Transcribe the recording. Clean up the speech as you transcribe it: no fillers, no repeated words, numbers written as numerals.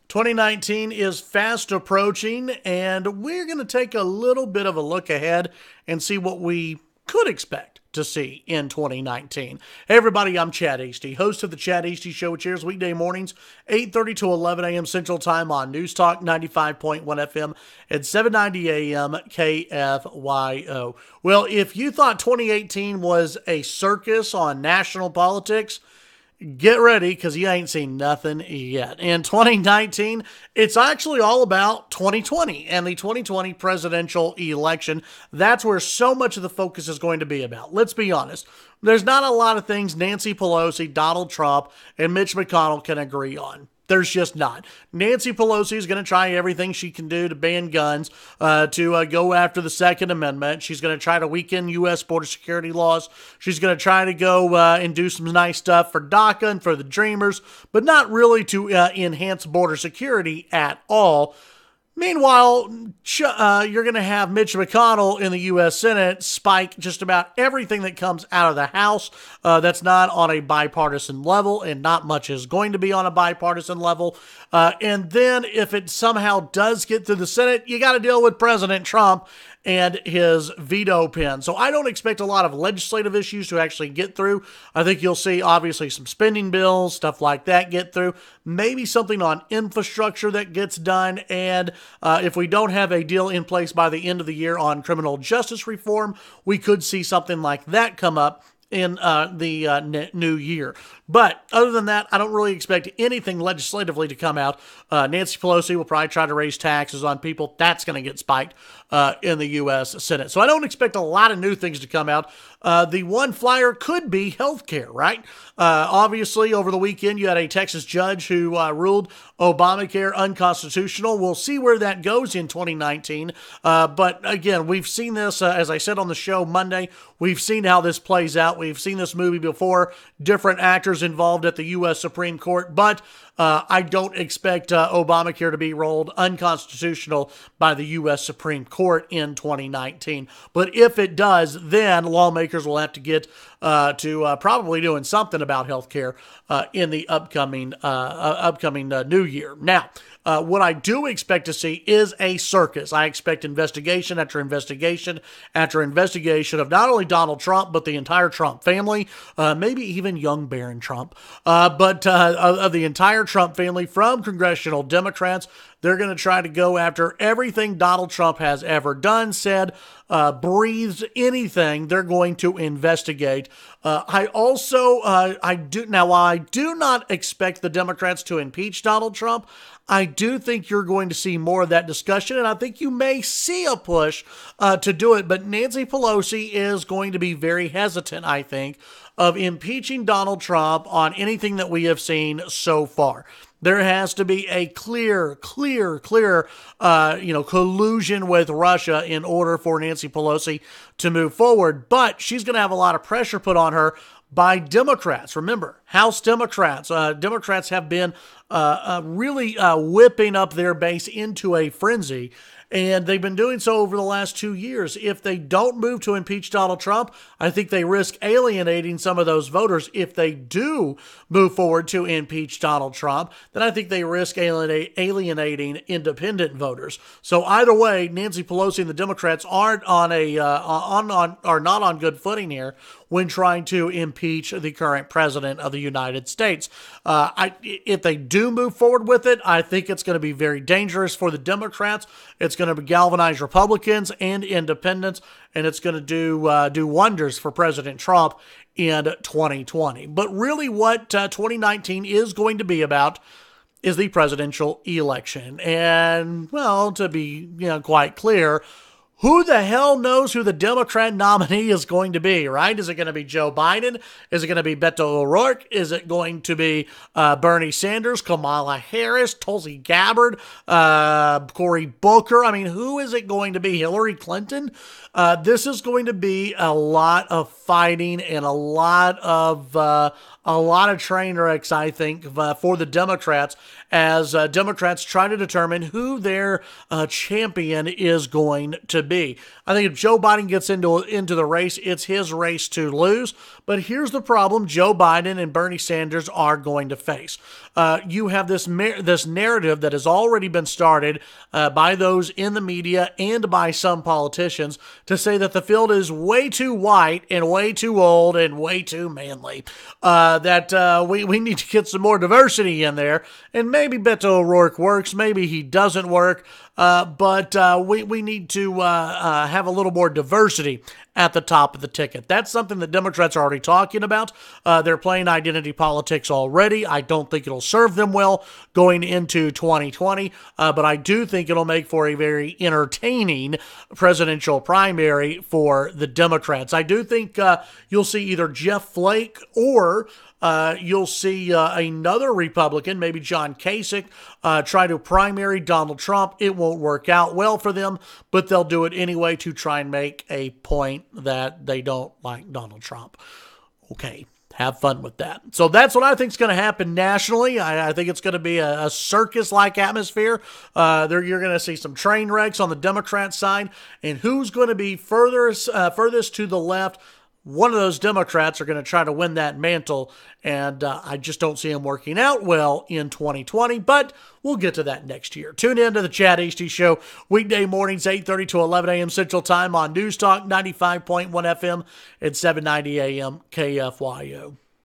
2019 is fast approaching, and we're going to take a little bit of a look ahead and see what we could expect to see in 2019. Hey everybody, I'm Chad Hasty, host of the Chad Hasty Show, which airs weekday mornings, 8:30 to 11 a.m. Central Time on News Talk 95.1 FM and 790 a.m. KFYO. Well, if you thought 2018 was a circus on national politics, get ready, because you ain't seen nothing yet. In 2019, it's actually all about 2020 and the 2020 presidential election. That's where so much of the focus is going to be about. Let's be honest. There's not a lot of things Nancy Pelosi, Donald Trump, and Mitch McConnell can agree on. There's just not. Nancy Pelosi is going to try everything she can do to ban guns, to go after the Second Amendment. She's going to try to weaken U.S. border security laws. She's going to try to go and do some nice stuff for DACA and for the Dreamers, but not really to enhance border security at all. Meanwhile, you're going to have Mitch McConnell in the U.S. Senate spike just about everything that comes out of the House that's not on a bipartisan level, and not much is going to be on a bipartisan level. And then if it somehow does get through the Senate, you got to deal with President Trump and his veto pen. So I don't expect a lot of legislative issues to actually get through. I think you'll see, obviously, some spending bills, stuff like that get through. Maybe something on infrastructure that gets done. And if we don't have a deal in place by the end of the year on criminal justice reform, we could see something like that come up in the new year. But other than that, I don't really expect anything legislatively to come out. Nancy Pelosi will probably try to raise taxes on people. That's going to get spiked in the U.S. Senate. So I don't expect a lot of new things to come out. The one flyer could be healthcare, right? Obviously, over the weekend, you had a Texas judge who ruled Obamacare unconstitutional. We'll see where that goes in 2019. But again, we've seen this, as I said on the show Monday, we've seen how this plays out. We've seen this movie before, different actors involved at the U.S. Supreme Court, but I don't expect Obamacare to be ruled unconstitutional by the U.S. Supreme Court in 2019. But if it does, then lawmakers will have to get to probably doing something about health care in the upcoming new year. Now, what I do expect to see is a circus. I expect investigation after investigation after investigation of not only Donald Trump, but the entire Trump family, maybe even young Barron Trump, but of the entire Trump family from congressional Democrats. They're going to try to go after everything Donald Trump has ever done, said, breathed, anything. They're going to investigate. While I do not expect the Democrats to impeach Donald Trump, I do think you're going to see more of that discussion, and I think you may see a push to do it. But Nancy Pelosi is going to be very hesitant, I think, of impeaching Donald Trump on anything that we have seen so far. There has to be a clear, collusion with Russia in order for Nancy Pelosi to move forward. But she's going to have a lot of pressure put on her by Democrats. Remember, House Democrats. Democrats have been really whipping up their base into a frenzy. And they've been doing so over the last 2 years. If they don't move to impeach Donald Trump, I think they risk alienating some of those voters. If they do move forward to impeach Donald Trump, then I think they risk alienating independent voters. So either way, Nancy Pelosi and the Democrats aren't are not on good footing here when trying to impeach the current president of the United States. If they do move forward with it, I think it's going to be very dangerous for the Democrats. It's going to galvanize Republicans and independents, and it's going to do wonders for President Trump in 2020. But really what 2019 is going to be about is the presidential election. And, well, to be quite clear, who the hell knows who the Democrat nominee is going to be, right? Is it going to be Joe Biden? Is it going to be Beto O'Rourke? Is it going to be Bernie Sanders, Kamala Harris, Tulsi Gabbard, Cory Booker? I mean, who is it going to be? Hillary Clinton? This is going to be a lot of fighting and a lot of train wrecks, I think, for the Democrats as Democrats try to determine who their champion is going to be. I think if Joe Biden gets into the race, it's his race to lose. But here's the problem Joe Biden and Bernie Sanders are going to face. You have this narrative that has already been started by those in the media and by some politicians to say that the field is way too white and way too old and way too manly. That we need to get some more diversity in there. And maybe Beto O'Rourke works, maybe he doesn't work. But we need to have a little more diversity at the top of the ticket. That's something that Democrats are already talking about. They're playing identity politics already. I don't think it'll serve them well going into 2020, but I do think it'll make for a very entertaining presidential primary for the Democrats. I do think you'll see either Jeff Flake or you'll see another Republican, maybe John Kasich, try to primary Donald Trump. It won't work out well for them, but they'll do it anyway to try and make a point that they don't like Donald Trump. Okay, have fun with that. So that's what I think is going to happen nationally. I think it's going to be a circus-like atmosphere. You're going to see some train wrecks on the Democrat side, and who's going to be furthest to the left? One of those Democrats are going to try to win that mantle, and I just don't see him working out well in 2020, but we'll get to that next year. Tune in to the Chad Hasty Show, weekday mornings, 8:30 to 11 a.m. Central Time on News Talk 95.1 FM and 790 AM KFYO.